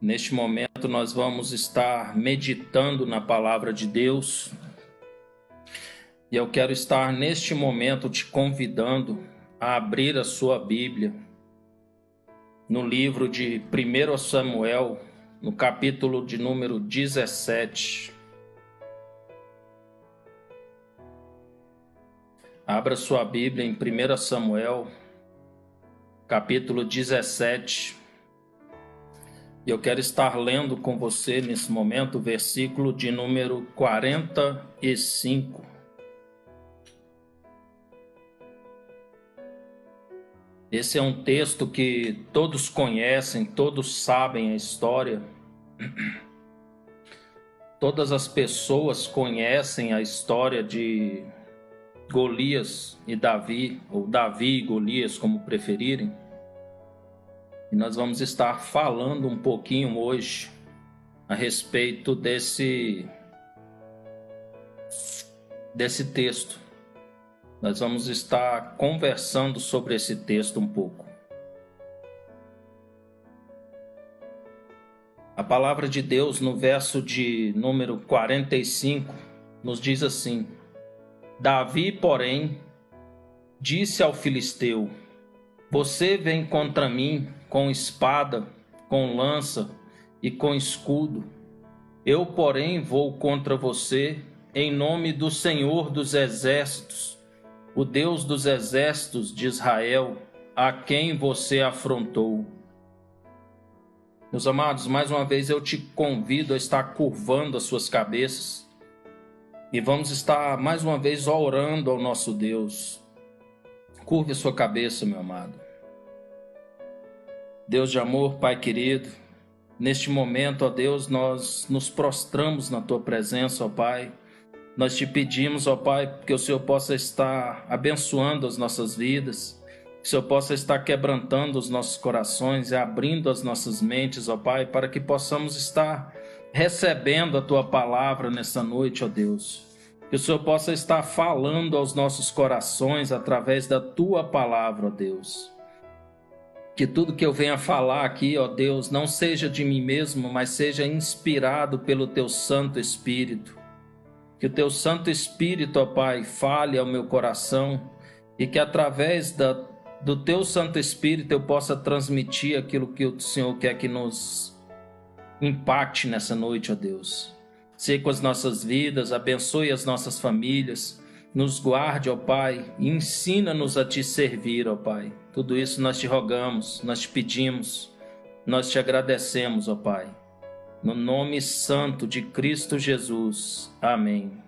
Neste momento nós vamos estar meditando na palavra de Deus. E eu quero estar neste momento te convidando a abrir a sua Bíblia no livro de 1 Samuel, no capítulo de número 17. Abra sua Bíblia em 1 Samuel, capítulo 17. E eu quero estar lendo com você nesse momento o versículo de número 45. Esse é um texto que todos conhecem, todos sabem a história. Todas as pessoas conhecem a história de Golias e Davi, ou Davi e Golias, como preferirem. E nós vamos estar falando um pouquinho hoje a respeito desse texto. Nós vamos estar conversando sobre esse texto um pouco. A palavra de Deus, no verso de número 45, nos diz assim: Davi, porém, disse ao filisteu: Você vem contra mim com espada, com lança e com escudo. Eu, porém, vou contra você em nome do Senhor dos Exércitos, o Deus dos Exércitos de Israel, a quem você afrontou. Meus amados, mais uma vez eu te convido a estar curvando as suas cabeças e vamos estar mais uma vez orando ao nosso Deus. Curve a sua cabeça, meu amado. Deus de amor, Pai querido, neste momento, ó Deus, nós nos prostramos na Tua presença, ó Pai. Nós te pedimos, ó Pai, que o Senhor possa estar abençoando as nossas vidas, que o Senhor possa estar quebrantando os nossos corações e abrindo as nossas mentes, ó Pai, para que possamos estar recebendo a Tua palavra nessa noite, ó Deus. Que o Senhor possa estar falando aos nossos corações através da Tua palavra, ó Deus. Que tudo que eu venha falar aqui, ó Deus, não seja de mim mesmo, mas seja inspirado pelo Teu Santo Espírito. Que o Teu Santo Espírito, ó Pai, fale ao meu coração e que através do Teu Santo Espírito eu possa transmitir aquilo que o Senhor quer que nos impacte nessa noite, ó Deus. Seja com as nossas vidas, abençoe as nossas famílias, nos guarde, ó Pai, e ensina-nos a Te servir, ó Pai. Tudo isso nós Te rogamos, nós Te pedimos, nós Te agradecemos, ó Pai. No nome santo de Cristo Jesus. Amém.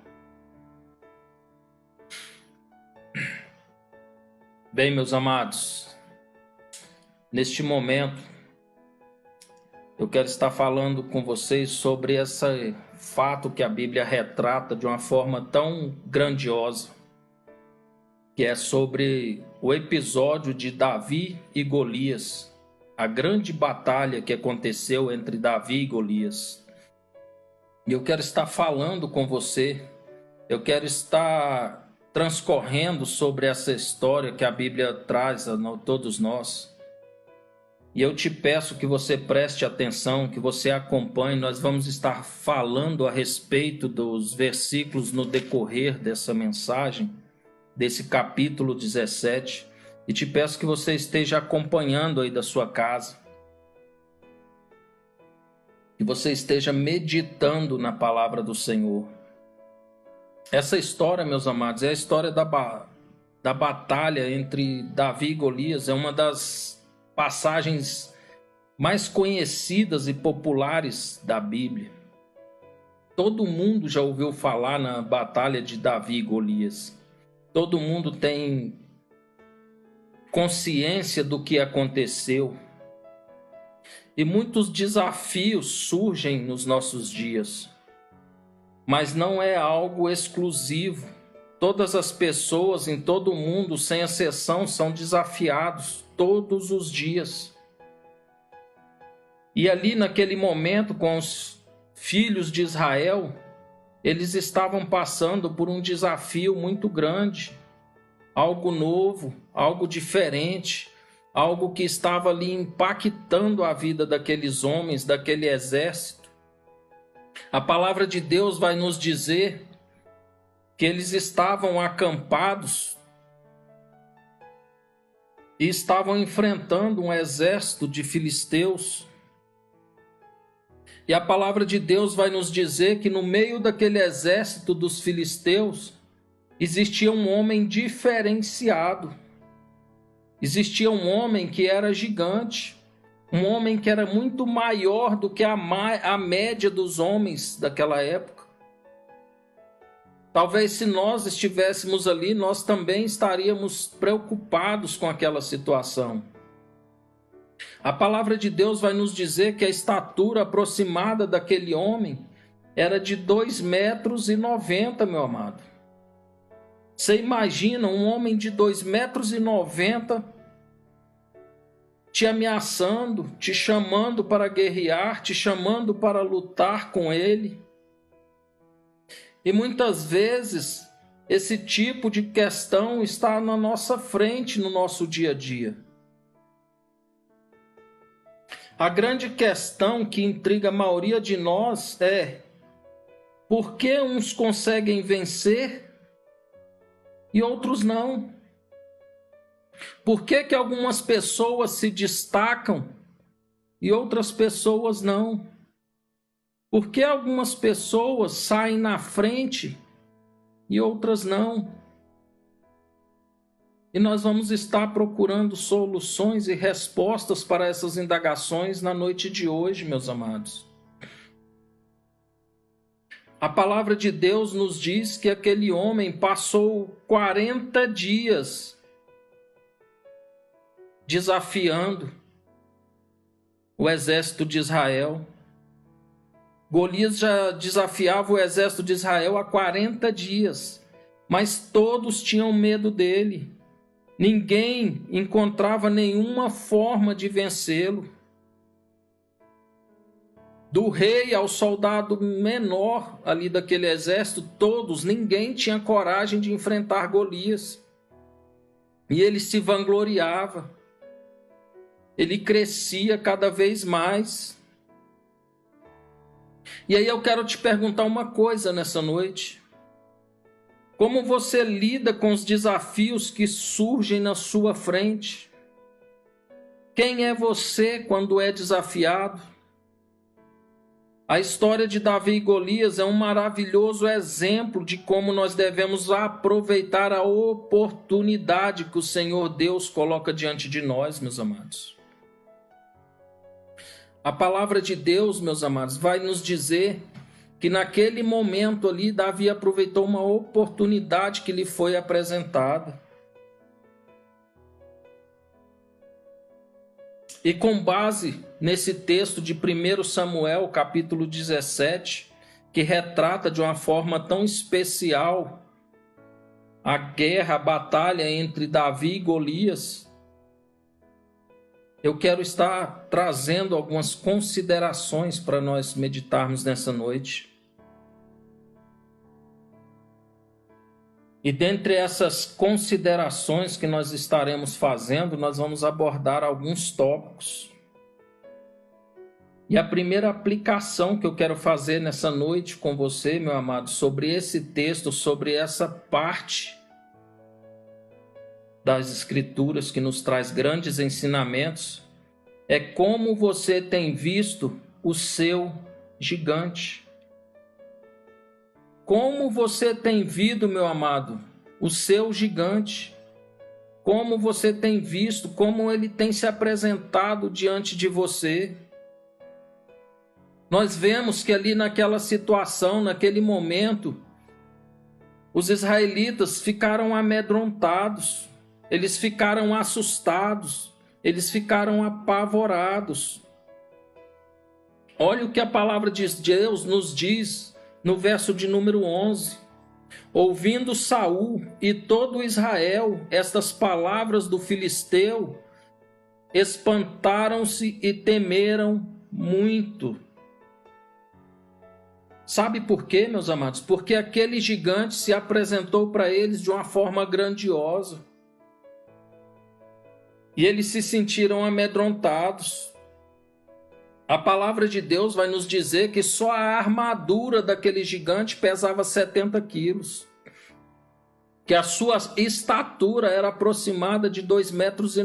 Bem, meus amados, neste momento, eu quero estar falando com vocês sobre esse fato que a Bíblia retrata de uma forma tão grandiosa, que é sobre o episódio de Davi e Golias, a grande batalha que aconteceu entre Davi e Golias. E eu quero estar falando com você, eu quero estar transcorrendo sobre essa história que a Bíblia traz a todos nós. E eu te peço que você preste atenção, que você acompanhe. Nós vamos estar falando a respeito dos versículos no decorrer dessa mensagem, desse capítulo 17. E te peço que você esteja acompanhando aí da sua casa. Que você esteja meditando na palavra do Senhor. Essa história, meus amados, é a história da batalha entre Davi e Golias. É uma das passagens mais conhecidas e populares da Bíblia. Todo mundo já ouviu falar na batalha de Davi e Golias. Todo mundo tem consciência do que aconteceu. E muitos desafios surgem nos nossos dias. Mas não é algo exclusivo. Todas as pessoas em todo o mundo, sem exceção, são desafiados todos os dias. E ali naquele momento, com os filhos de Israel, eles estavam passando por um desafio muito grande, algo novo, algo diferente, algo que estava ali impactando a vida daqueles homens, daquele exército. A palavra de Deus vai nos dizer que eles estavam acampados e estavam enfrentando um exército de filisteus. E a palavra de Deus vai nos dizer que no meio daquele exército dos filisteus existia um homem diferenciado. Existia um homem que era gigante, um homem que era muito maior do que a média dos homens daquela época. Talvez se nós estivéssemos ali, nós também estaríamos preocupados com aquela situação. A palavra de Deus vai nos dizer que a estatura aproximada daquele homem era de 2,90 m, meu amado. Você imagina um homem de 2,90 m te ameaçando, te chamando para guerrear, te chamando para lutar com ele. E muitas vezes esse tipo de questão está na nossa frente no nosso dia a dia. A grande questão que intriga a maioria de nós é: por que uns conseguem vencer e outros não? Por que que algumas pessoas se destacam e outras pessoas não? Por que algumas pessoas saem na frente e outras não? E nós vamos estar procurando soluções e respostas para essas indagações na noite de hoje, meus amados. A palavra de Deus nos diz que aquele homem passou 40 dias desafiando o exército de Israel. Golias já desafiava o exército de Israel há 40 dias, mas todos tinham medo dele. Ninguém encontrava nenhuma forma de vencê-lo. Do rei ao soldado menor ali daquele exército, ninguém tinha coragem de enfrentar Golias. E ele se vangloriava. Ele crescia cada vez mais. E aí eu quero te perguntar uma coisa nessa noite. Como você lida com os desafios que surgem na sua frente? Quem é você quando é desafiado? A história de Davi e Golias é um maravilhoso exemplo de como nós devemos aproveitar a oportunidade que o Senhor Deus coloca diante de nós, meus amados. A palavra de Deus, meus amados, vai nos dizer que naquele momento ali, Davi aproveitou uma oportunidade que lhe foi apresentada. E com base nesse texto de 1 Samuel, capítulo 17, que retrata de uma forma tão especial a guerra, a batalha entre Davi e Golias, eu quero estar trazendo algumas considerações para nós meditarmos nessa noite. E dentre essas considerações que nós estaremos fazendo, nós vamos abordar alguns tópicos. E a primeira aplicação que eu quero fazer nessa noite com você, meu amado, sobre esse texto, sobre essa parte das Escrituras que nos traz grandes ensinamentos, é como você tem visto o seu gigante. Como você tem visto, meu amado, o seu gigante? Como você tem visto, como ele tem se apresentado diante de você? Nós vemos que ali naquela situação, naquele momento, os israelitas ficaram amedrontados, eles ficaram assustados, eles ficaram apavorados. Olha o que a palavra de Deus nos diz no verso de número 11. Ouvindo Saul e todo Israel estas palavras do filisteu, espantaram-se e temeram muito. Sabe por quê, meus amados? Porque aquele gigante se apresentou para eles de uma forma grandiosa. E eles se sentiram amedrontados. A palavra de Deus vai nos dizer que só a armadura daquele gigante pesava 70 quilos. Que a sua estatura era aproximada de 2,90 metros.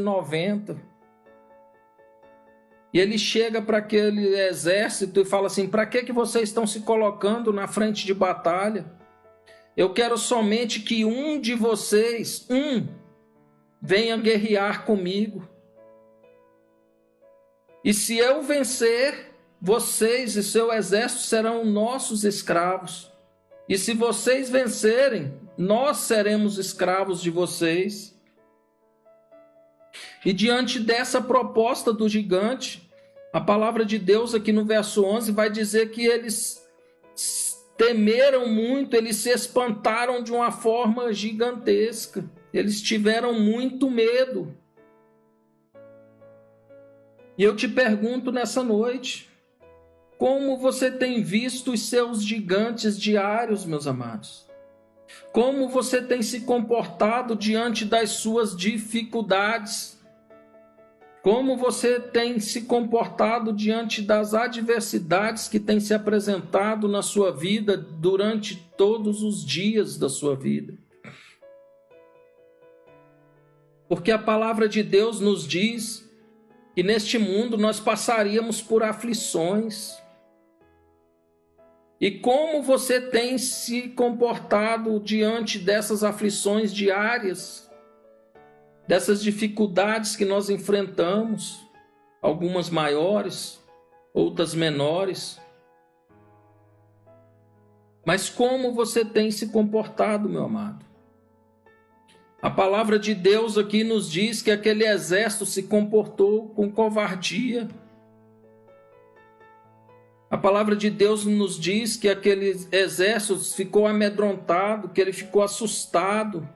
E ele chega para aquele exército e fala assim: para que vocês estão se colocando na frente de batalha? Eu quero somente que um de vocês, venha guerrear comigo. E se eu vencer, vocês e seu exército serão nossos escravos. E se vocês vencerem, nós seremos escravos de vocês. E diante dessa proposta do gigante, a palavra de Deus aqui no verso 11 vai dizer que eles temeram muito, eles se espantaram de uma forma gigantesca. Eles tiveram muito medo. E eu te pergunto nessa noite, como você tem visto os seus gigantes diários, meus amados? Como você tem se comportado diante das suas dificuldades? Como você tem se comportado diante das adversidades que têm se apresentado na sua vida durante todos os dias da sua vida? Porque a palavra de Deus nos diz que neste mundo nós passaríamos por aflições. E como você tem se comportado diante dessas aflições diárias? Dessas dificuldades que nós enfrentamos, algumas maiores, outras menores. Mas como você tem se comportado, meu amado? A palavra de Deus aqui nos diz que aquele exército se comportou com covardia. A palavra de Deus nos diz que aquele exército ficou amedrontado, que ele ficou assustado.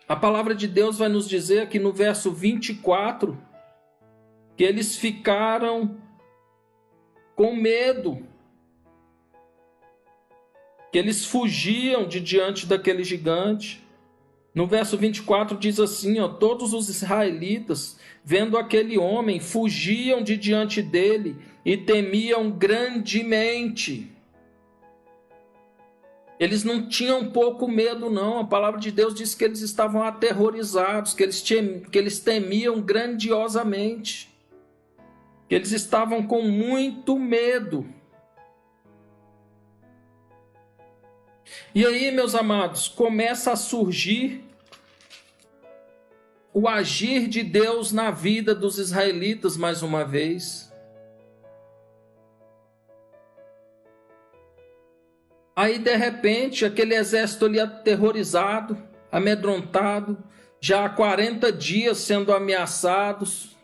A palavra de Deus vai nos dizer aqui no verso 24 que eles ficaram com medo, que eles fugiam de diante daquele gigante. No verso 24 diz assim, todos os israelitas, vendo aquele homem, fugiam de diante dele e temiam grandemente. Eles não tinham pouco medo, não. A palavra de Deus diz que eles estavam aterrorizados, que eles temiam grandiosamente, que eles estavam com muito medo. E aí, meus amados, começa a surgir o agir de Deus na vida dos israelitas mais uma vez. Aí, de repente, aquele exército ali aterrorizado, amedrontado, já há 40 dias sendo ameaçados.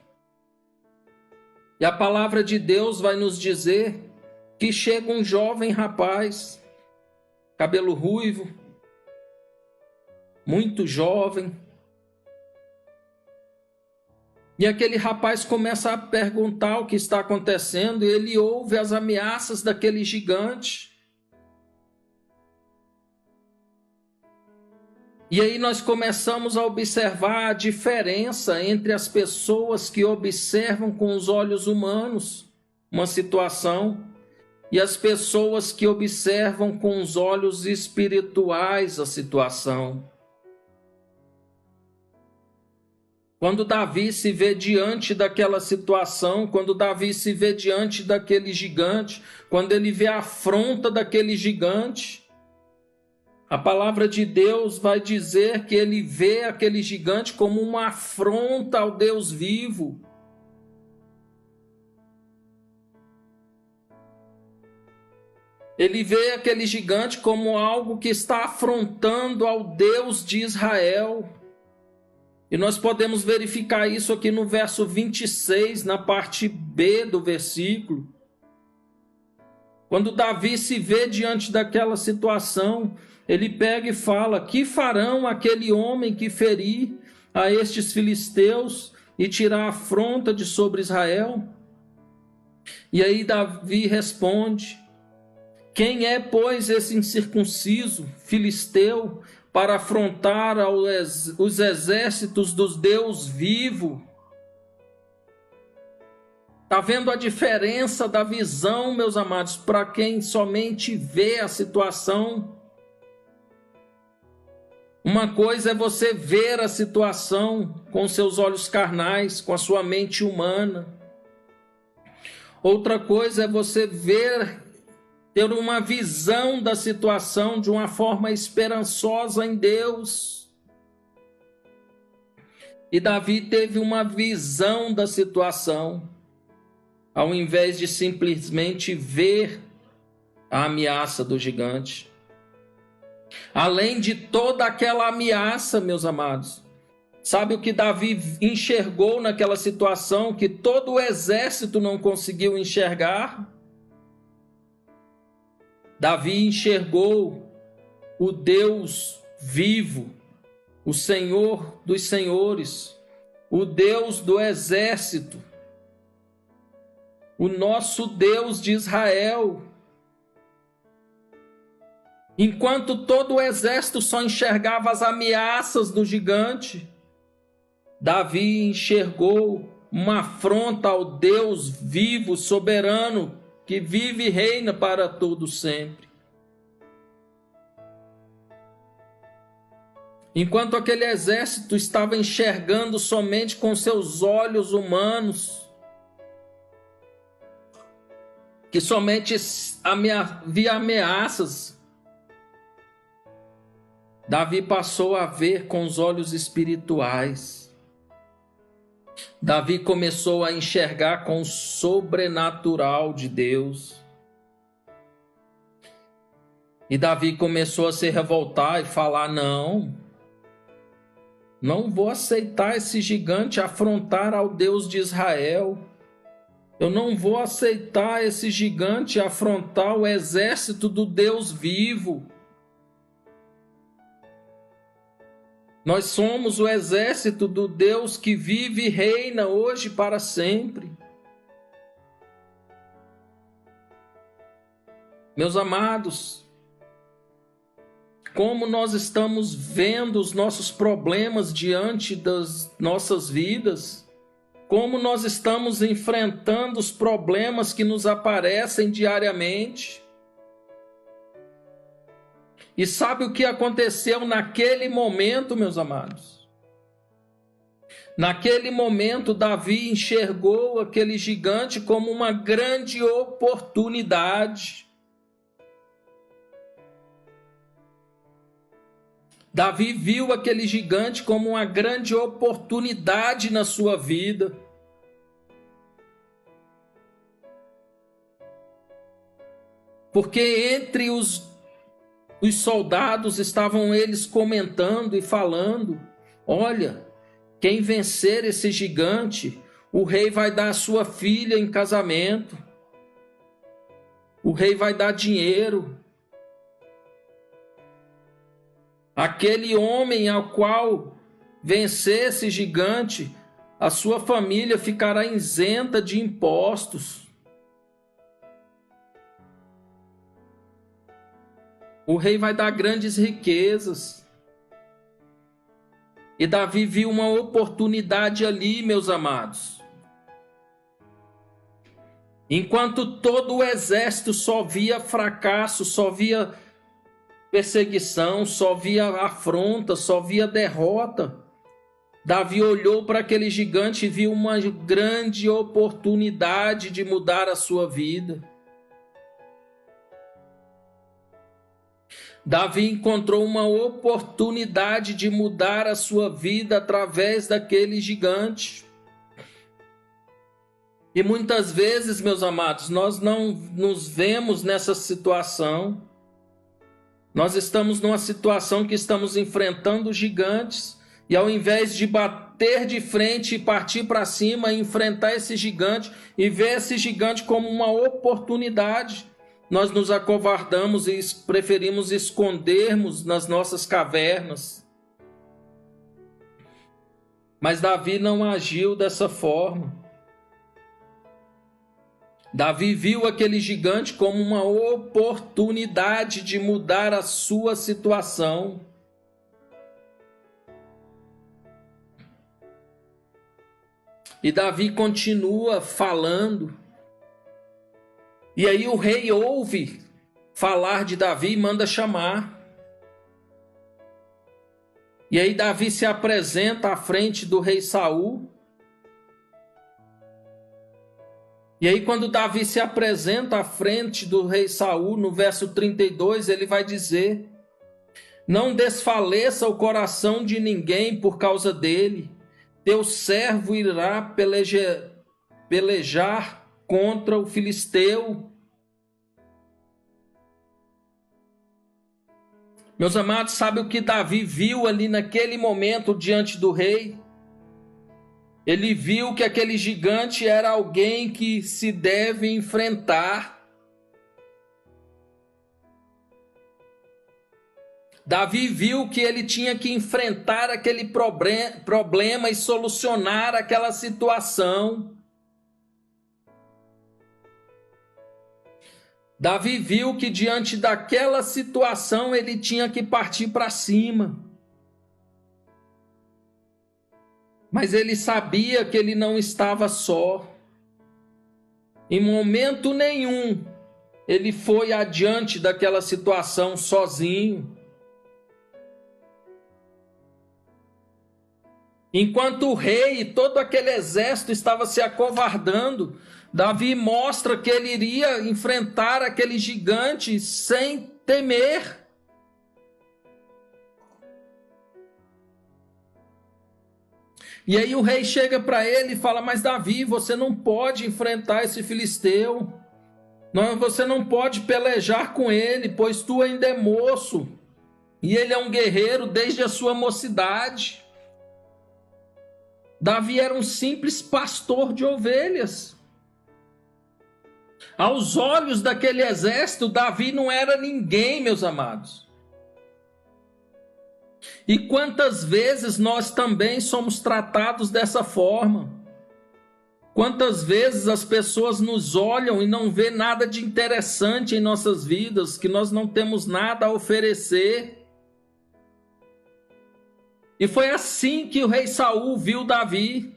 E a palavra de Deus vai nos dizer que chega um jovem rapaz, cabelo ruivo, muito jovem. E aquele rapaz começa a perguntar o que está acontecendo, e ele ouve as ameaças daquele gigante. E aí nós começamos a observar a diferença entre as pessoas que observam com os olhos humanos uma situação e as pessoas que observam com os olhos espirituais a situação. Quando Davi se vê diante daquela situação, quando Davi se vê diante daquele gigante, quando ele vê a afronta daquele gigante, a palavra de Deus vai dizer que ele vê aquele gigante como uma afronta ao Deus vivo. Ele vê aquele gigante como algo que está afrontando ao Deus de Israel. E nós podemos verificar isso aqui no verso 26, na parte B do versículo. Quando Davi se vê diante daquela situação, ele pega e fala: que farão aquele homem que ferir a estes filisteus e tirar a afronta de sobre Israel? E aí Davi responde: quem é, pois, esse incircunciso filisteu para afrontar os exércitos dos Deus vivo. Está vendo a diferença da visão, meus amados, para quem somente vê a situação? Uma coisa é você ver a situação com seus olhos carnais, com a sua mente humana. Outra coisa é você ter uma visão da situação de uma forma esperançosa em Deus. E Davi teve uma visão da situação, ao invés de simplesmente ver a ameaça do gigante. Além de toda aquela ameaça, meus amados, sabe o que Davi enxergou naquela situação que todo o exército não conseguiu enxergar? Davi enxergou o Deus vivo, o Senhor dos senhores, o Deus do exército, o nosso Deus de Israel. Enquanto todo o exército só enxergava as ameaças do gigante, Davi enxergou uma afronta ao Deus vivo, soberano, que vive e reina para todo sempre. Enquanto aquele exército estava enxergando somente com seus olhos humanos, que somente via ameaças, Davi passou a ver com os olhos espirituais. Davi começou a enxergar com o sobrenatural de Deus. E Davi começou a se revoltar e falar: não vou aceitar esse gigante afrontar ao Deus de Israel. Eu não vou aceitar esse gigante afrontar o exército do Deus vivo. Nós somos o exército do Deus que vive e reina hoje para sempre. Meus amados, como nós estamos vendo os nossos problemas diante das nossas vidas, como nós estamos enfrentando os problemas que nos aparecem diariamente. E sabe o que aconteceu naquele momento, meus amados? Naquele momento, Davi enxergou aquele gigante como uma grande oportunidade. Davi viu aquele gigante como uma grande oportunidade na sua vida. Porque entre os soldados estavam eles comentando e falando: olha, quem vencer esse gigante, o rei vai dar a sua filha em casamento. O rei vai dar dinheiro. Aquele homem ao qual vencer esse gigante, a sua família ficará isenta de impostos. O rei vai dar grandes riquezas. E Davi viu uma oportunidade ali, meus amados. Enquanto todo o exército só via fracasso, só via perseguição, só via afronta, só via derrota, Davi olhou para aquele gigante e viu uma grande oportunidade de mudar a sua vida. Davi encontrou uma oportunidade de mudar a sua vida através daquele gigante. E muitas vezes, meus amados, nós não nos vemos nessa situação. Nós estamos numa situação que estamos enfrentando gigantes, e ao invés de bater de frente e partir para cima e enfrentar esse gigante e ver esse gigante como uma oportunidade, nós nos acovardamos e preferimos escondermos nas nossas cavernas. Mas Davi não agiu dessa forma. Davi viu aquele gigante como uma oportunidade de mudar a sua situação. E Davi continua falando. E aí o rei ouve falar de Davi e manda chamar. E aí Davi se apresenta à frente do rei Saul. E aí quando Davi se apresenta à frente do rei Saul, no verso 32, ele vai dizer: não desfaleça o coração de ninguém por causa dele. Teu servo irá pelejar contra o filisteu. Meus amados, sabe o que Davi viu ali naquele momento diante do rei? Ele viu que aquele gigante era alguém que se deve enfrentar. Davi viu que ele tinha que enfrentar aquele problema e solucionar aquela situação. Davi viu que diante daquela situação ele tinha que partir para cima. Mas ele sabia que ele não estava só. Em momento nenhum ele foi adiante daquela situação sozinho. Enquanto o rei e todo aquele exército estava se acovardando, Davi mostra que ele iria enfrentar aquele gigante sem temer. E aí o rei chega para ele e fala: mas Davi, você não pode enfrentar esse filisteu. Não, você não pode pelejar com ele, pois tu ainda é moço. E ele é um guerreiro desde a sua mocidade. Davi era um simples pastor de ovelhas. Aos olhos daquele exército, Davi não era ninguém, meus amados. E quantas vezes nós também somos tratados dessa forma? Quantas vezes as pessoas nos olham e não vê nada de interessante em nossas vidas, que nós não temos nada a oferecer? E foi assim que o rei Saul viu Davi.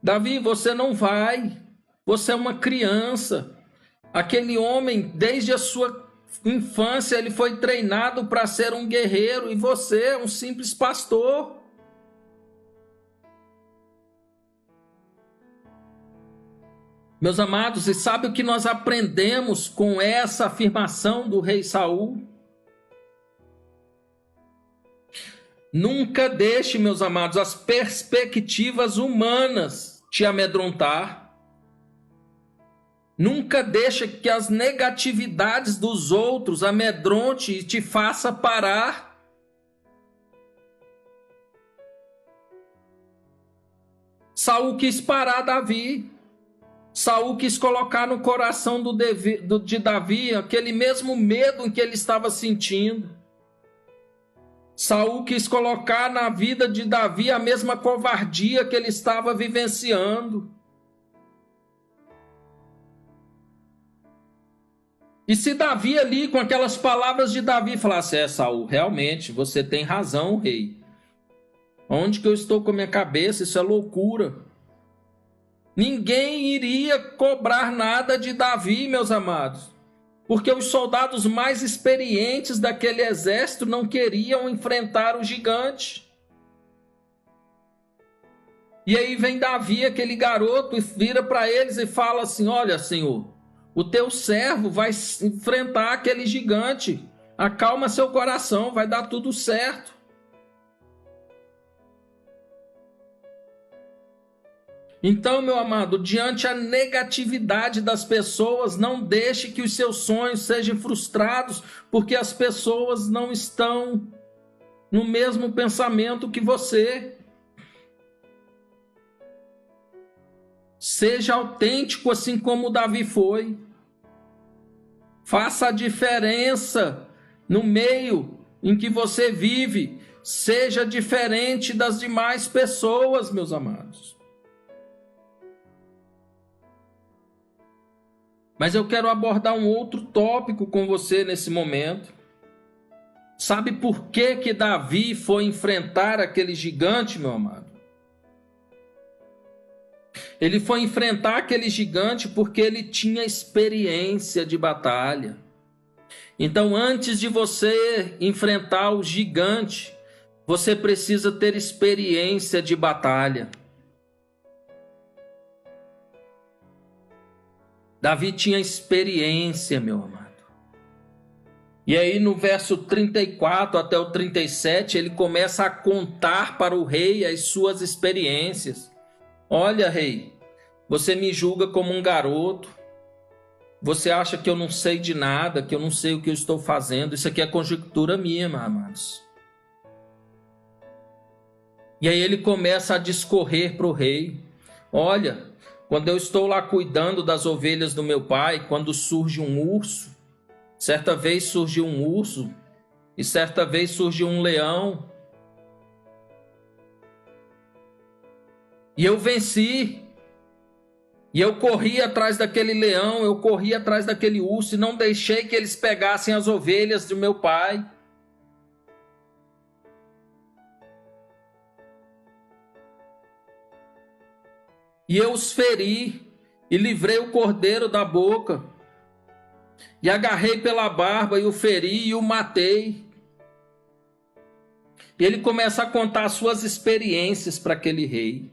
Davi, você não vai. Você é uma criança. Aquele homem, desde a sua infância, ele foi treinado para ser um guerreiro. E você é um simples pastor. Meus amados, e sabe o que nós aprendemos com essa afirmação do rei Saul? Nunca deixe, meus amados, as perspectivas humanas te amedrontar. Nunca deixe que as negatividades dos outros amedronte e te faça parar. Saul quis parar Davi. Saul quis colocar no coração de Davi aquele mesmo medo em que ele estava sentindo. Saul quis colocar na vida de Davi a mesma covardia que ele estava vivenciando. E se Davi ali, com aquelas palavras de Davi, falasse: Saul, realmente, você tem razão, rei. Onde que eu estou com a minha cabeça? Isso é loucura. Ninguém iria cobrar nada de Davi, meus amados. Porque os soldados mais experientes daquele exército não queriam enfrentar o gigante. E aí vem Davi, aquele garoto, e vira para eles e fala assim: olha, Senhor, o teu servo vai enfrentar aquele gigante. Acalma seu coração, vai dar tudo certo. Então, meu amado, diante a negatividade das pessoas, não deixe que os seus sonhos sejam frustrados, porque as pessoas não estão no mesmo pensamento que você. Seja autêntico assim como Davi foi. Faça a diferença no meio em que você vive. Seja diferente das demais pessoas, meus amados. Mas eu quero abordar um outro tópico com você nesse momento. Sabe por que Davi foi enfrentar aquele gigante, meu amado? Ele foi enfrentar aquele gigante porque ele tinha experiência de batalha. Então, antes de você enfrentar o gigante, você precisa ter experiência de batalha. Davi tinha experiência, meu amado. E aí no verso 34 até o 37, ele começa a contar para o rei as suas experiências. Olha, rei, você me julga como um garoto. Você acha que eu não sei de nada, que eu não sei o que eu estou fazendo. Isso aqui é conjectura minha, meus amados. E aí ele começa a discorrer para o rei. Olha, quando eu estou lá cuidando das ovelhas do meu pai, quando surge um urso, certa vez surgiu um urso e certa vez surgiu um leão. E eu venci. E eu corri atrás daquele leão, eu corri atrás daquele urso e não deixei que eles pegassem as ovelhas do meu pai. E eu os feri e livrei o cordeiro da boca. E agarrei pela barba e o feri e o matei. E ele começa a contar as suas experiências para aquele rei.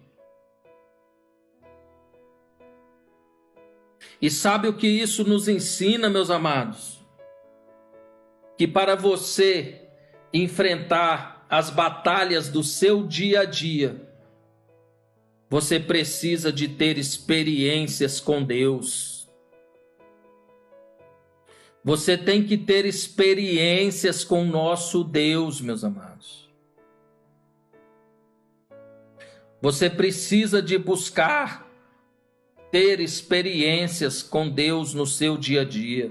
E sabe o que isso nos ensina, meus amados? Que para você enfrentar as batalhas do seu dia a dia, você precisa de ter experiências com Deus. Você tem que ter experiências com o nosso Deus, meus amados. Você precisa de buscar ter experiências com Deus no seu dia a dia.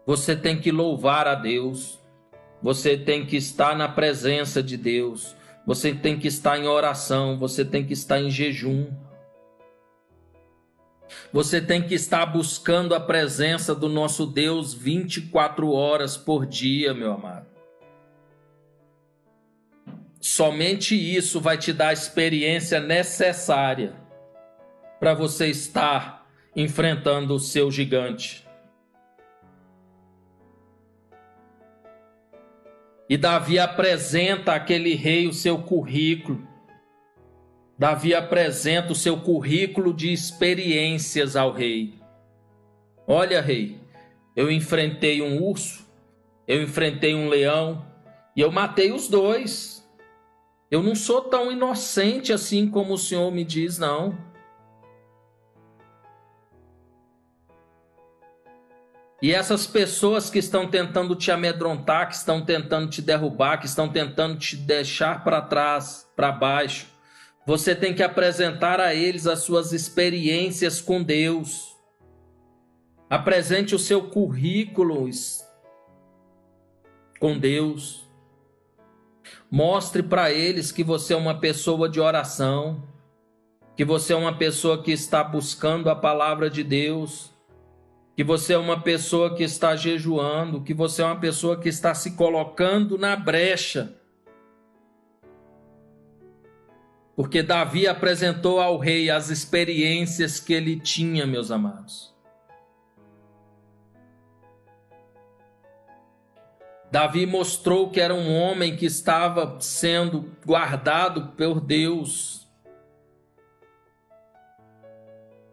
Você tem que louvar a Deus. Você tem que estar na presença de Deus. Você tem que estar em oração. Você tem que estar em jejum. Você tem que estar buscando a presença do nosso Deus 24 horas por dia, meu amado. Somente isso vai te dar a experiência necessária para você estar enfrentando o seu gigante. E Davi apresenta àquele rei o seu currículo. Davi apresenta o seu currículo de experiências ao rei. Olha, rei, eu enfrentei um urso, eu enfrentei um leão e eu matei os dois. Eu não sou tão inocente assim como o senhor me diz, não. E essas pessoas que estão tentando te amedrontar, que estão tentando te derrubar, que estão tentando te deixar para trás, para baixo, você tem que apresentar a eles as suas experiências com Deus. Apresente o seu currículo com Deus. Mostre para eles que você é uma pessoa de oração, que você é uma pessoa que está buscando a palavra de Deus, que você é uma pessoa que está jejuando, que você é uma pessoa que está se colocando na brecha. Porque Davi apresentou ao rei as experiências que ele tinha, meus amados. Davi mostrou que era um homem que estava sendo guardado por Deus.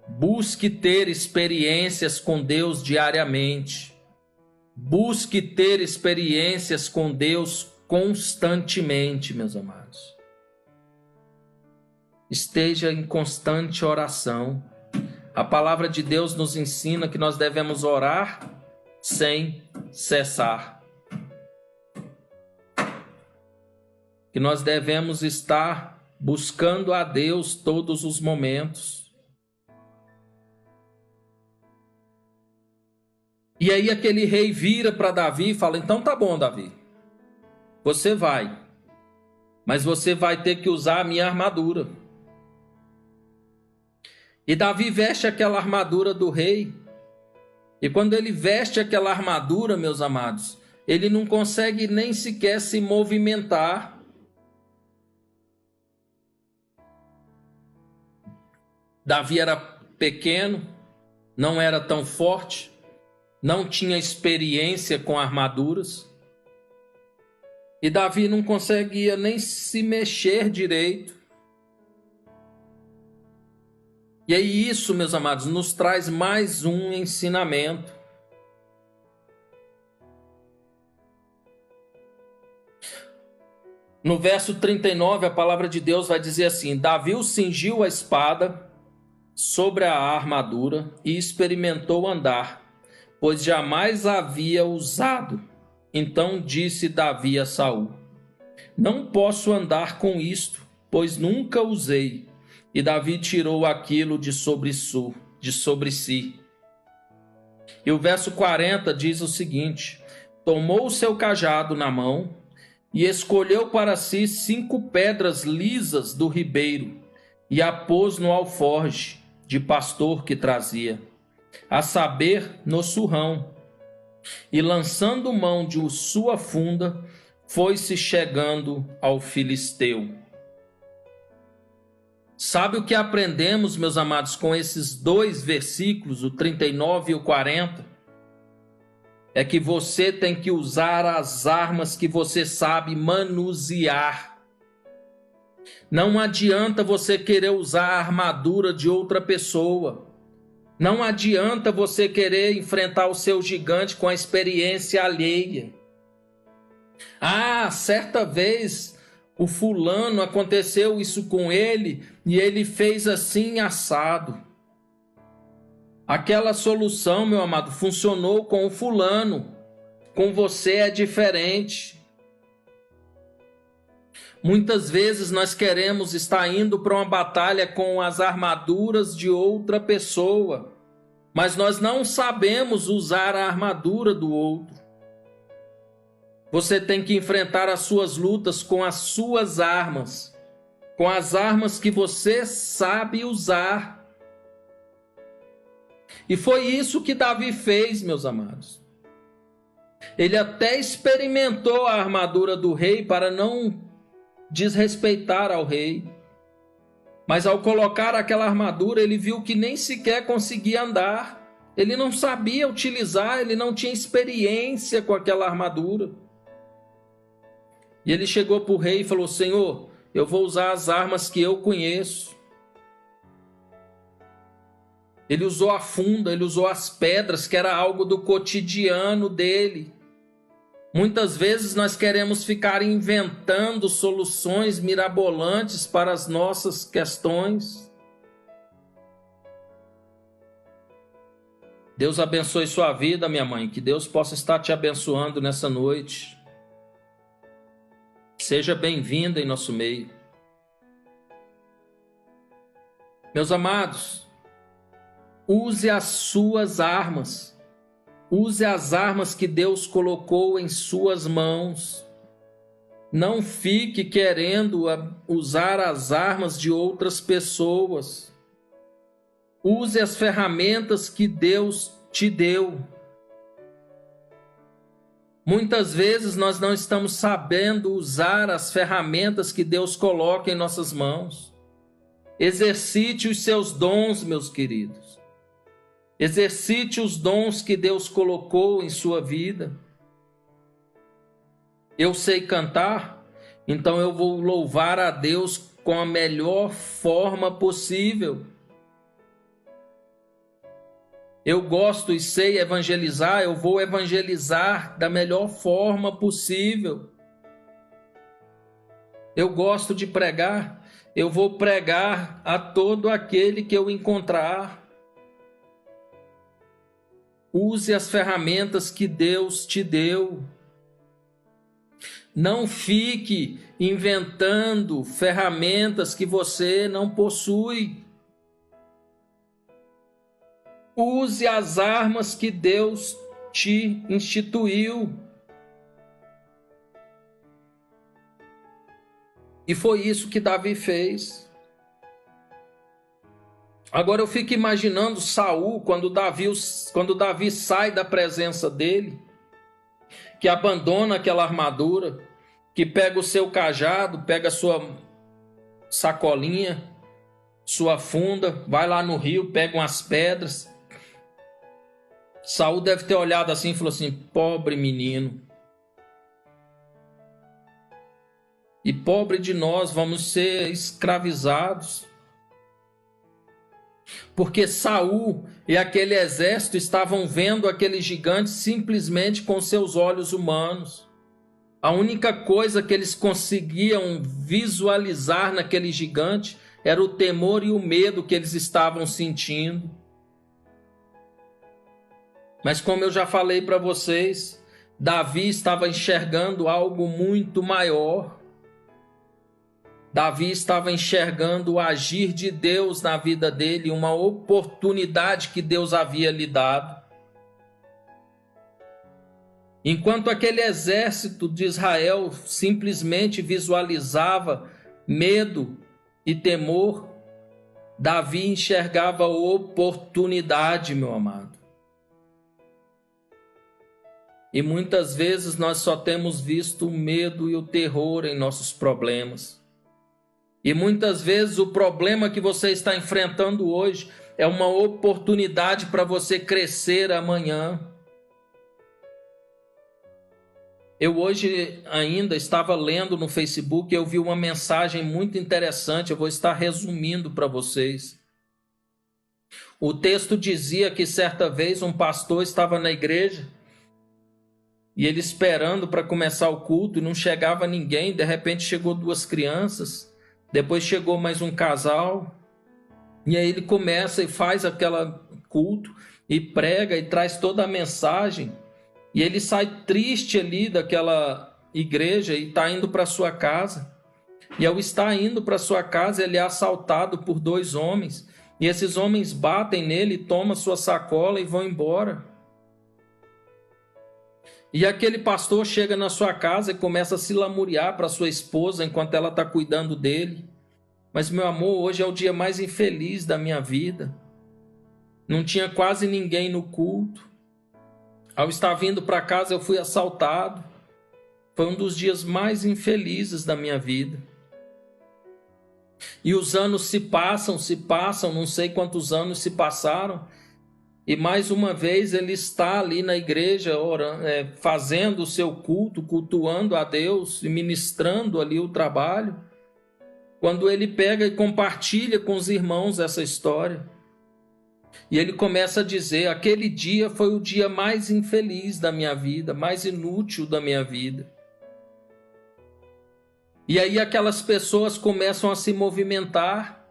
Busque ter experiências com Deus diariamente. Busque ter experiências com Deus constantemente, meus amados. Esteja em constante oração. A palavra de Deus nos ensina que nós devemos orar sem cessar. Que nós devemos estar buscando a Deus todos os momentos. E aí aquele rei vira para Davi e fala: então tá bom, Davi, você vai, mas você vai ter que usar a minha armadura. E Davi veste aquela armadura do rei, e quando ele veste aquela armadura, meus amados, ele não consegue nem sequer se movimentar. Davi era pequeno, não era tão forte, não tinha experiência com armaduras. E Davi não conseguia nem se mexer direito. E aí isso, meus amados, nos traz mais um ensinamento. No verso 39, a palavra de Deus vai dizer assim: Davi cingiu a espada sobre a armadura e experimentou andar, pois jamais a havia usado. Então disse Davi a Saul: Não posso andar com isto, pois nunca usei. E Davi tirou aquilo de sobre si. E o verso 40 diz o seguinte: Tomou o seu cajado na mão e escolheu para si 5 pedras lisas do ribeiro e a pôs no alforje de pastor que trazia, a saber, no surrão. E lançando mão de sua funda, foi-se chegando ao filisteu. Sabe o que aprendemos, meus amados, com esses 2 versículos, o 39 e o 40? É que você tem que usar as armas que você sabe manusear. Não adianta você querer usar a armadura de outra pessoa. Não adianta você querer enfrentar o seu gigante com a experiência alheia. Certa vez o fulano aconteceu isso com ele e ele fez assim assado. Aquela solução, meu amado, funcionou com o fulano. Com você é diferente. Muitas vezes nós queremos estar indo para uma batalha com as armaduras de outra pessoa, mas nós não sabemos usar a armadura do outro. Você tem que enfrentar as suas lutas com as suas armas, com as armas que você sabe usar. E foi isso que Davi fez, meus amados. Ele até experimentou a armadura do rei para não desrespeitar ao rei. Mas ao colocar aquela armadura, ele viu que nem sequer conseguia andar. Ele não sabia utilizar, ele não tinha experiência com aquela armadura. E ele chegou para o rei e falou: Senhor, eu vou usar as armas que eu conheço. Ele usou a funda, ele usou as pedras, que era algo do cotidiano dele. Muitas vezes nós queremos ficar inventando soluções mirabolantes para as nossas questões. Deus abençoe sua vida, minha mãe. Que Deus possa estar te abençoando nessa noite. Seja bem-vinda em nosso meio. Meus amados, use as suas armas. Use as armas que Deus colocou em suas mãos. Não fique querendo usar as armas de outras pessoas. Use as ferramentas que Deus te deu. Muitas vezes nós não estamos sabendo usar as ferramentas que Deus coloca em nossas mãos. Exercite os seus dons, meus queridos. Exercite os dons que Deus colocou em sua vida. Eu sei cantar, então eu vou louvar a Deus com a melhor forma possível. Eu gosto e sei evangelizar, eu vou evangelizar da melhor forma possível. Eu gosto de pregar, eu vou pregar a todo aquele que eu encontrar. Use as ferramentas que Deus te deu. Não fique inventando ferramentas que você não possui. Use as armas que Deus te instituiu. E foi isso que Davi fez. Agora eu fico imaginando Saul, quando Davi sai da presença dele, que abandona aquela armadura, que pega o seu cajado, pega a sua sacolinha, sua funda, vai lá no rio, pega umas pedras. Saul deve ter olhado assim e falou assim: pobre menino. E pobre de nós, vamos ser escravizados. Porque Saul e aquele exército estavam vendo aquele gigante simplesmente com seus olhos humanos. A única coisa que eles conseguiam visualizar naquele gigante era o temor e o medo que eles estavam sentindo. Mas como eu já falei para vocês, Davi estava enxergando algo muito maior. Davi estava enxergando o agir de Deus na vida dele, uma oportunidade que Deus havia lhe dado. Enquanto aquele exército de Israel simplesmente visualizava medo e temor, Davi enxergava oportunidade, meu amado. E muitas vezes nós só temos visto o medo e o terror em nossos problemas. E muitas vezes o problema que você está enfrentando hoje é uma oportunidade para você crescer amanhã. Eu hoje ainda estava lendo no Facebook e eu vi uma mensagem muito interessante, eu vou estar resumindo para vocês. O texto dizia que certa vez um pastor estava na igreja e ele esperando para começar o culto e não chegava ninguém, de repente chegou 2 crianças, depois chegou mais um casal, e aí ele começa e faz aquele culto e prega e traz toda a mensagem. E ele sai triste ali daquela igreja e está indo para sua casa. E ao estar indo para sua casa, ele é assaltado por 2 homens. E esses homens batem nele, tomam sua sacola e vão embora. E aquele pastor chega na sua casa e começa a se lamuriar para sua esposa enquanto ela está cuidando dele. Mas, meu amor, hoje é o dia mais infeliz da minha vida. Não tinha quase ninguém no culto. Ao estar vindo para casa, eu fui assaltado. Foi um dos dias mais infelizes da minha vida. E os anos se passam, não sei quantos anos se passaram. E mais uma vez ele está ali na igreja, orando, fazendo o seu culto, cultuando a Deus e ministrando ali o trabalho. Quando ele pega e compartilha com os irmãos essa história. E ele começa a dizer: aquele dia foi o dia mais infeliz da minha vida, mais inútil da minha vida. E aí aquelas pessoas começam a se movimentar.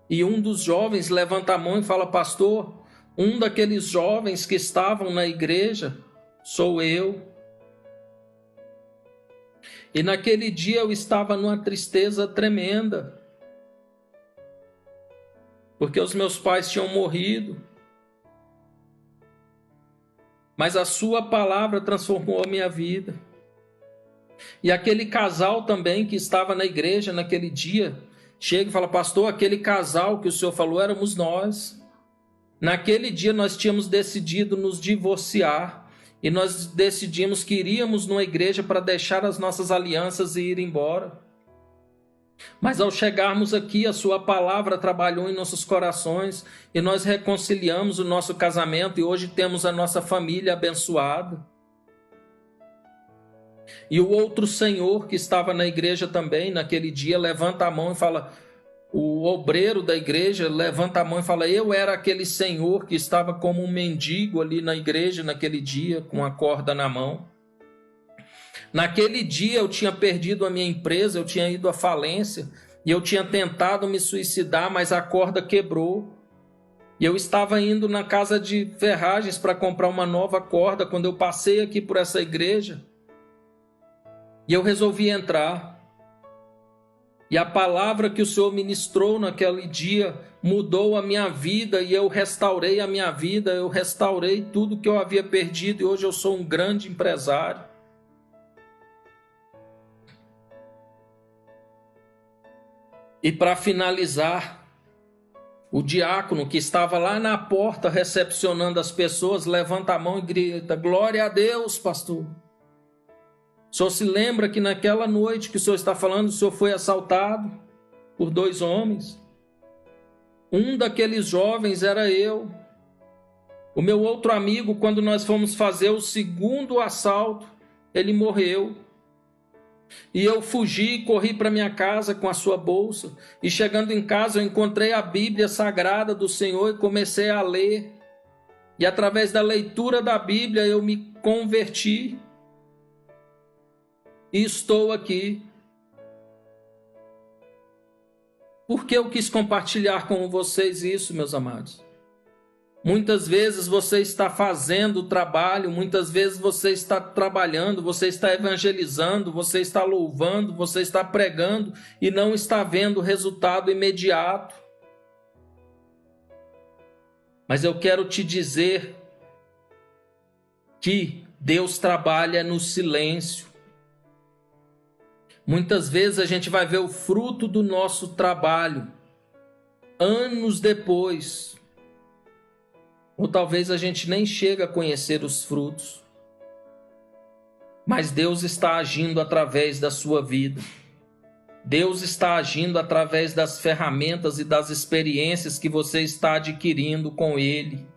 E um dos jovens levanta a mão e fala: pastor, um daqueles jovens que estavam na igreja sou eu. E naquele dia eu estava numa tristeza tremenda. Porque os meus pais tinham morrido. Mas a sua palavra transformou a minha vida. E aquele casal também que estava na igreja naquele dia, chega e fala: pastor, aquele casal que o senhor falou éramos nós. Naquele dia nós tínhamos decidido nos divorciar. E nós decidimos que iríamos numa igreja para deixar as nossas alianças e ir embora. Mas ao chegarmos aqui, a sua palavra trabalhou em nossos corações e nós reconciliamos o nosso casamento e hoje temos a nossa família abençoada. E o outro senhor que estava na igreja também naquele dia levanta a mão e fala, o obreiro da igreja levanta a mão e fala: eu era aquele senhor que estava como um mendigo ali na igreja naquele dia com a corda na mão. Naquele dia eu tinha perdido a minha empresa, eu tinha ido à falência e eu tinha tentado me suicidar, mas a corda quebrou. E eu estava indo na casa de ferragens para comprar uma nova corda quando eu passei aqui por essa igreja. E eu resolvi entrar. E a palavra que o Senhor ministrou naquele dia mudou a minha vida e eu restaurei a minha vida, eu restaurei tudo que eu havia perdido e hoje eu sou um grande empresário. E para finalizar, o diácono que estava lá na porta recepcionando as pessoas levanta a mão e grita: glória a Deus, pastor. O senhor se lembra que naquela noite que o senhor está falando, o senhor foi assaltado por 2 homens? Um daqueles jovens era eu. O meu outro amigo, quando nós fomos fazer o segundo assalto, ele morreu. E eu fugi e corri para minha casa com a sua bolsa. E chegando em casa, eu encontrei a Bíblia Sagrada do Senhor e comecei a ler. E através da leitura da Bíblia eu me converti. E estou aqui. Por que eu quis compartilhar com vocês isso, meus amados? Muitas vezes você está fazendo o trabalho, muitas vezes você está trabalhando, você está evangelizando, você está louvando, você está pregando e não está vendo resultado imediato. Mas eu quero te dizer que Deus trabalha no silêncio. Muitas vezes a gente vai ver o fruto do nosso trabalho anos depois. Ou talvez a gente nem chegue a conhecer os frutos. Mas Deus está agindo através da sua vida. Deus está agindo através das ferramentas e das experiências que você está adquirindo com Ele.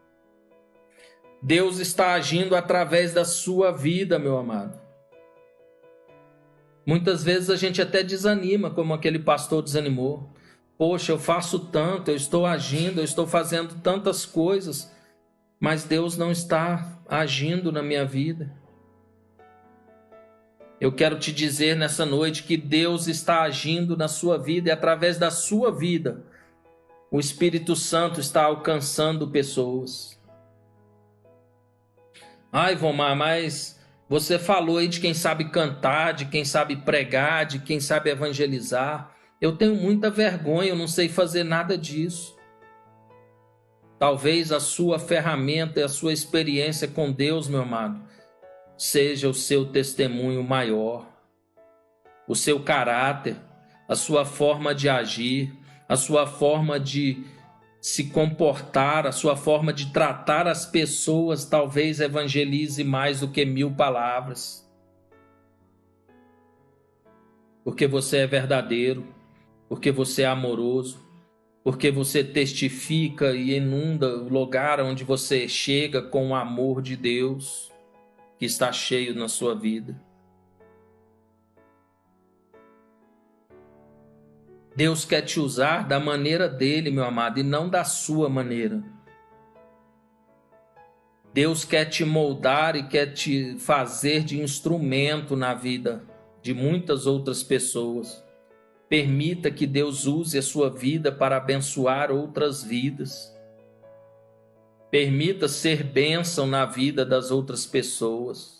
Deus está agindo através da sua vida, meu amado. Muitas vezes a gente até desanima, como aquele pastor desanimou. Poxa, eu faço tanto, eu estou agindo, eu estou fazendo tantas coisas, mas Deus não está agindo na minha vida. Eu quero te dizer nessa noite que Deus está agindo na sua vida e através da sua vida, o Espírito Santo está alcançando pessoas. Ai, Vomar, mas você falou aí de quem sabe cantar, de quem sabe pregar, de quem sabe evangelizar. Eu tenho muita vergonha, eu não sei fazer nada disso. Talvez a sua ferramenta e a sua experiência com Deus, meu amado, seja o seu testemunho maior, o seu caráter, a sua forma de agir, a sua forma de se comportar, a sua forma de tratar as pessoas, talvez evangelize mais do que 1000 palavras. Porque você é verdadeiro, porque você é amoroso, porque você testifica e inunda o lugar onde você chega com o amor de Deus que está cheio na sua vida. Deus quer te usar da maneira dele, meu amado, e não da sua maneira. Deus quer te moldar e quer te fazer de instrumento na vida de muitas outras pessoas. Permita que Deus use a sua vida para abençoar outras vidas. Permita ser bênção na vida das outras pessoas.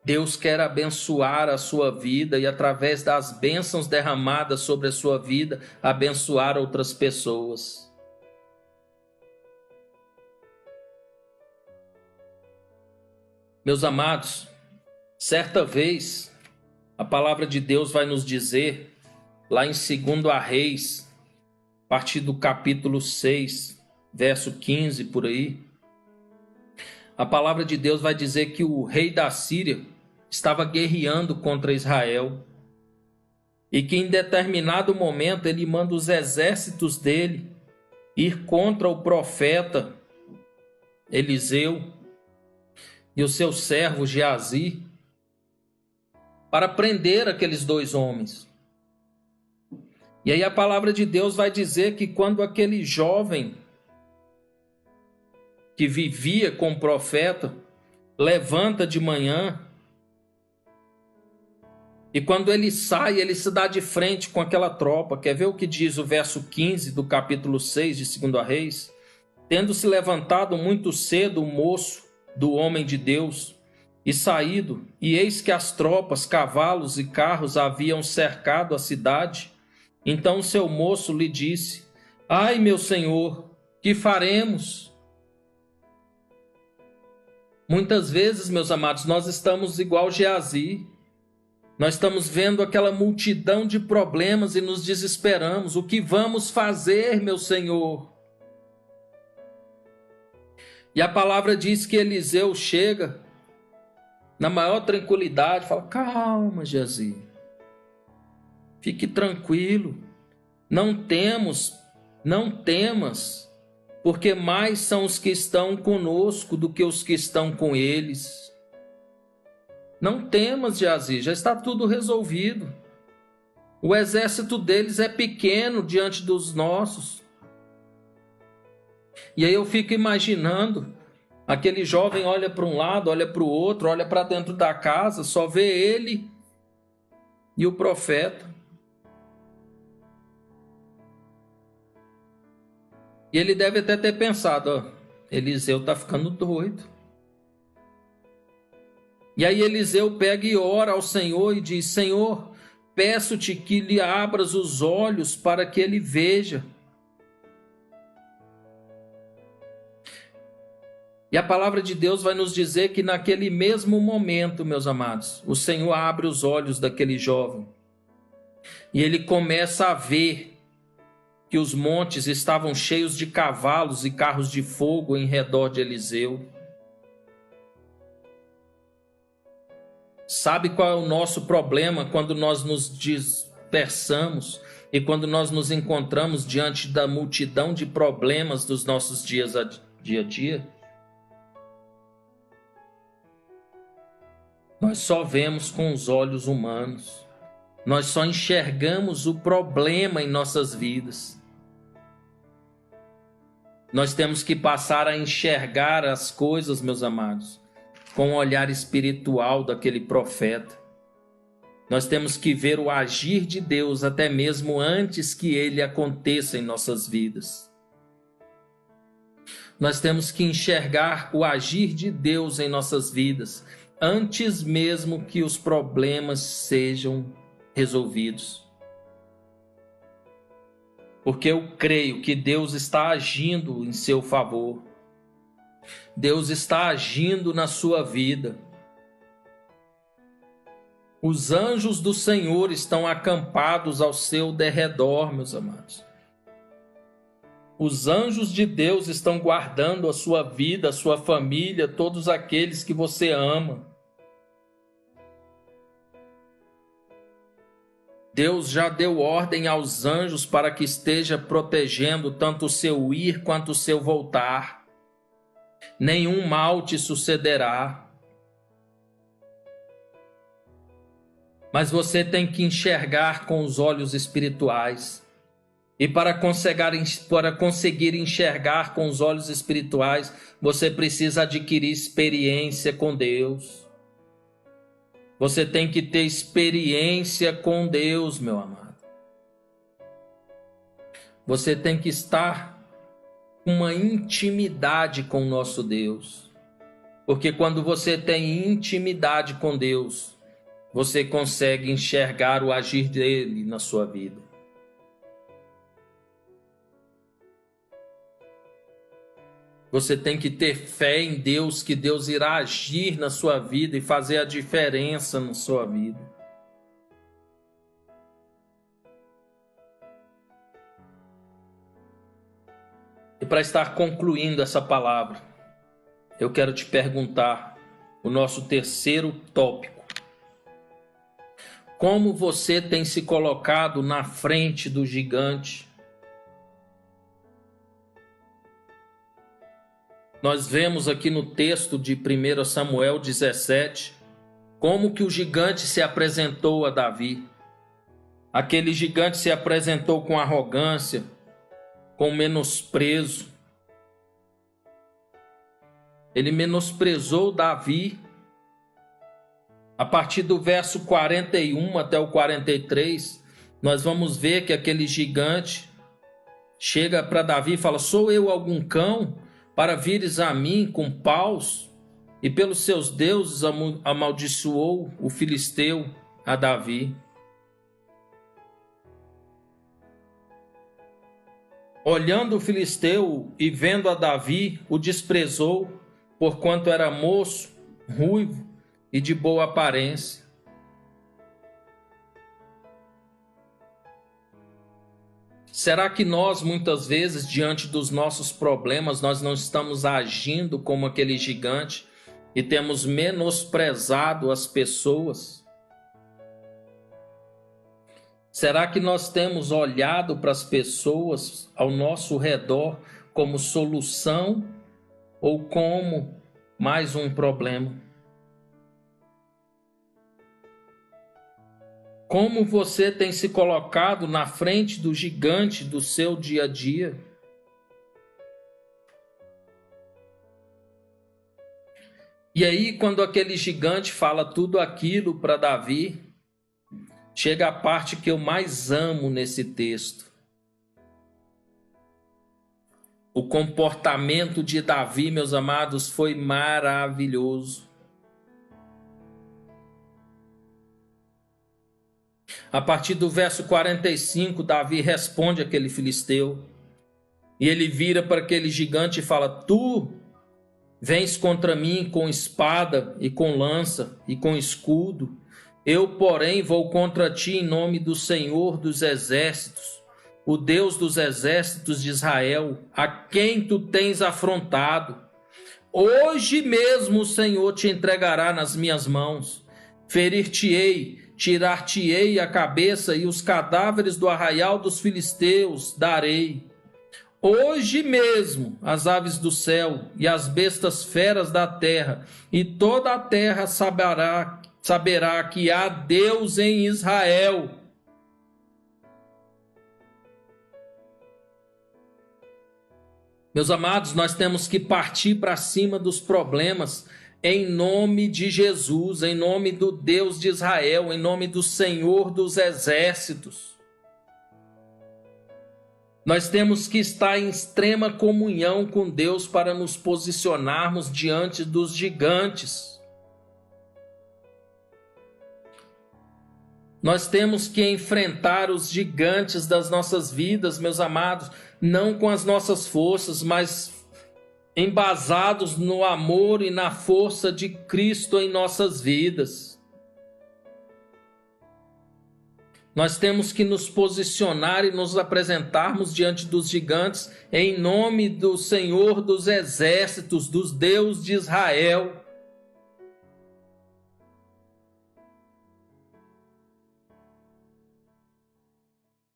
Deus quer abençoar a sua vida e, através das bênçãos derramadas sobre a sua vida, abençoar outras pessoas. Meus amados, certa vez, a palavra de Deus vai nos dizer, lá em 2 Reis, a partir do capítulo 6, verso 15, por aí, a palavra de Deus vai dizer que o rei da Síria estava guerreando contra Israel e que em determinado momento ele manda os exércitos dele ir contra o profeta Eliseu e o seu servo Geazi para prender aqueles 2 homens. E aí a palavra de Deus vai dizer que quando aquele jovem que vivia com o profeta levanta de manhã, e quando ele sai, ele se dá de frente com aquela tropa. Quer ver o que diz o verso 15 do capítulo 6 de 2 Reis? Tendo se levantado muito cedo o moço do homem de Deus e saído, e eis que as tropas, cavalos e carros haviam cercado a cidade, então seu moço lhe disse: ai, meu senhor, que faremos? Muitas vezes, meus amados, nós estamos igual Geazi. Nós estamos vendo aquela multidão de problemas e nos desesperamos. O que vamos fazer, meu Senhor? E a palavra diz que Eliseu chega na maior tranquilidade, fala: calma, Geazi. Fique tranquilo. Não temas, porque mais são os que estão conosco do que os que estão com eles. Não temas, Geazi, já está tudo resolvido. O exército deles é pequeno diante dos nossos. E aí eu fico imaginando, aquele jovem olha para um lado, olha para o outro, olha para dentro da casa, só vê ele e o profeta. E ele deve até ter pensado, Eliseu está ficando doido. E aí Eliseu pega e ora ao Senhor e diz, Senhor, peço-te que lhe abras os olhos para que ele veja. E a palavra de Deus vai nos dizer que naquele mesmo momento, meus amados, o Senhor abre os olhos daquele jovem. E ele começa a ver que os montes estavam cheios de cavalos e carros de fogo em redor de Eliseu. Sabe qual é o nosso problema quando nós nos dispersamos e quando nós nos encontramos diante da multidão de problemas dos nossos dia a dia? Nós só vemos com os olhos humanos. Nós só enxergamos o problema em nossas vidas. Nós temos que passar a enxergar as coisas, meus amados, com o olhar espiritual daquele profeta. Nós temos que ver o agir de Deus até mesmo antes que ele aconteça em nossas vidas. Nós temos que enxergar o agir de Deus em nossas vidas antes mesmo que os problemas sejam resolvidos. Porque eu creio que Deus está agindo em seu favor. Deus está agindo na sua vida. Os anjos do Senhor estão acampados ao seu derredor, meus amados. Os anjos de Deus estão guardando a sua vida, a sua família, todos aqueles que você ama. Deus já deu ordem aos anjos para que esteja protegendo tanto o seu ir quanto o seu voltar. Nenhum mal te sucederá. Mas você tem que enxergar com os olhos espirituais. E para conseguir enxergar com os olhos espirituais, você precisa adquirir experiência com Deus. Você tem que ter experiência com Deus, meu amado. Você tem que estar com uma intimidade com o nosso Deus. Porque quando você tem intimidade com Deus, você consegue enxergar o agir dele na sua vida. Você tem que ter fé em Deus, que Deus irá agir na sua vida e fazer a diferença na sua vida. E para estar concluindo essa palavra, eu quero te perguntar o nosso terceiro tópico. Como você tem se colocado na frente do gigante? Nós vemos aqui no texto de 1 Samuel 17, como que o gigante se apresentou a Davi. Aquele gigante se apresentou com arrogância, com menosprezo. Ele menosprezou Davi. A partir do verso 41 até o 43, nós vamos ver que aquele gigante chega para Davi e fala: sou eu algum cão para vires a mim com paus? E pelos seus deuses amaldiçoou o filisteu a Davi. Olhando o filisteu e vendo a Davi, o desprezou, porquanto era moço, ruivo e de boa aparência. Será que nós, muitas vezes, diante dos nossos problemas, nós não estamos agindo como aquele gigante e temos menosprezado as pessoas? Será que nós temos olhado para as pessoas ao nosso redor como solução ou como mais um problema? Como você tem se colocado na frente do gigante do seu dia a dia? E aí, quando aquele gigante fala tudo aquilo para Davi, chega a parte que eu mais amo nesse texto. O comportamento de Davi, meus amados, foi maravilhoso. A partir do verso 45, Davi responde àquele filisteu. E ele vira para aquele gigante e fala: Tu vens contra mim com espada e com lança e com escudo. Eu, porém, vou contra ti em nome do Senhor dos exércitos, o Deus dos exércitos de Israel, a quem tu tens afrontado. Hoje mesmo o Senhor te entregará nas minhas mãos. Ferir-te-ei, tirar-te-ei a cabeça e os cadáveres do arraial dos filisteus darei. Hoje mesmo as aves do céu e as bestas feras da terra e toda a terra saberá que há Deus em Israel. Meus amados, nós temos que partir para cima dos problemas em nome de Jesus, em nome do Deus de Israel, em nome do Senhor dos exércitos. Nós temos que estar em extrema comunhão com Deus para nos posicionarmos diante dos gigantes. Nós temos que enfrentar os gigantes das nossas vidas, meus amados, não com as nossas forças, mas embasados no amor e na força de Cristo em nossas vidas. Nós temos que nos posicionar e nos apresentarmos diante dos gigantes em nome do Senhor dos exércitos, dos Deus de Israel.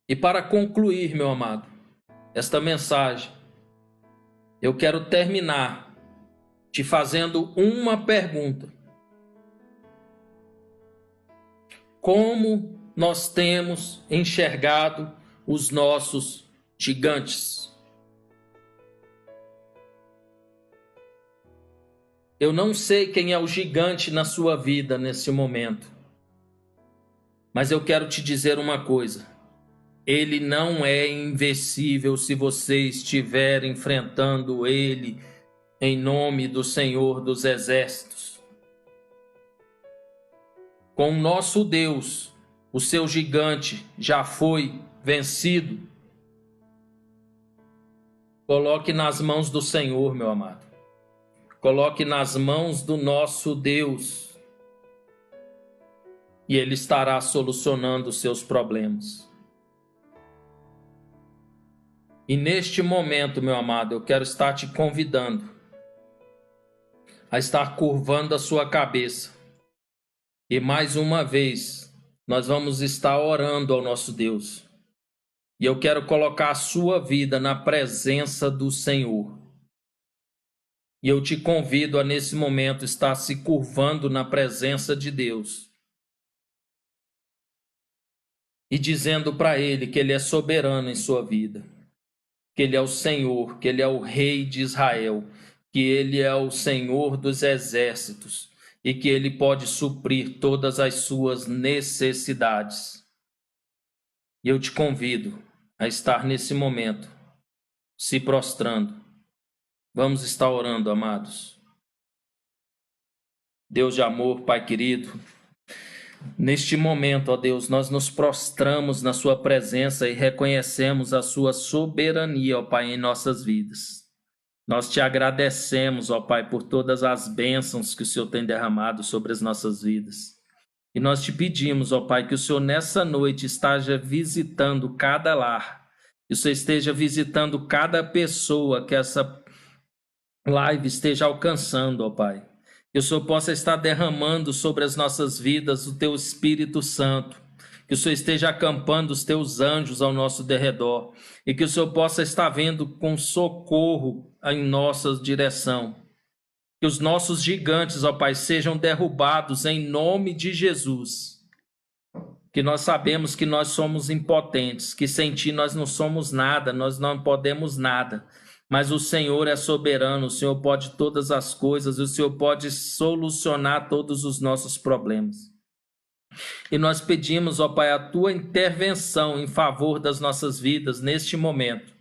E para concluir, meu amado, esta mensagem, eu quero terminar te fazendo uma pergunta. Como nós temos enxergado os nossos gigantes? Eu não sei quem é o gigante na sua vida nesse momento, mas eu quero te dizer uma coisa: ele não é invencível se você estiver enfrentando ele em nome do Senhor dos exércitos. Com o nosso Deus, o seu gigante já foi vencido. Coloque nas mãos do Senhor, meu amado. Coloque nas mãos do nosso Deus. E Ele estará solucionando os seus problemas. E neste momento, meu amado, eu quero estar te convidando a estar curvando a sua cabeça. E mais uma vez, nós vamos estar orando ao nosso Deus. E eu quero colocar a sua vida na presença do Senhor. E eu te convido a, nesse momento, estar se curvando na presença de Deus. E dizendo para Ele que Ele é soberano em sua vida. Que Ele é o Senhor, que Ele é o Rei de Israel. Que Ele é o Senhor dos exércitos. E que Ele pode suprir todas as suas necessidades. E eu te convido a estar nesse momento, se prostrando. Vamos estar orando, amados. Deus de amor, Pai querido, neste momento, ó Deus, nós nos prostramos na sua presença e reconhecemos a sua soberania, ó Pai, em nossas vidas. Nós te agradecemos, ó Pai, por todas as bênçãos que o Senhor tem derramado sobre as nossas vidas. E nós te pedimos, ó Pai, que o Senhor nessa noite esteja visitando cada lar, que o Senhor esteja visitando cada pessoa que essa live esteja alcançando, ó Pai. Que o Senhor possa estar derramando sobre as nossas vidas o Teu Espírito Santo. que o Senhor esteja acampando os teus anjos ao nosso derredor e que o Senhor possa estar vendo com socorro em nossa direção. Que os nossos gigantes, ó Pai, sejam derrubados em nome de Jesus. Que nós sabemos que nós somos impotentes, que sem Ti nós não somos nada, nós não podemos nada. Mas o Senhor é soberano, o Senhor pode todas as coisas, o Senhor pode solucionar todos os nossos problemas. E nós pedimos, ó Pai, a Tua intervenção em favor das nossas vidas neste momento.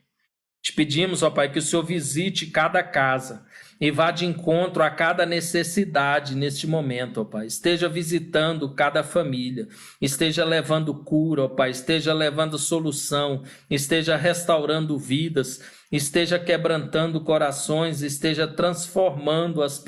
Te pedimos, ó Pai, que o Senhor visite cada casa e vá de encontro a cada necessidade neste momento, ó Pai. Esteja visitando cada família, esteja levando cura, ó Pai, esteja levando solução, esteja restaurando vidas, esteja quebrantando corações, esteja transformando as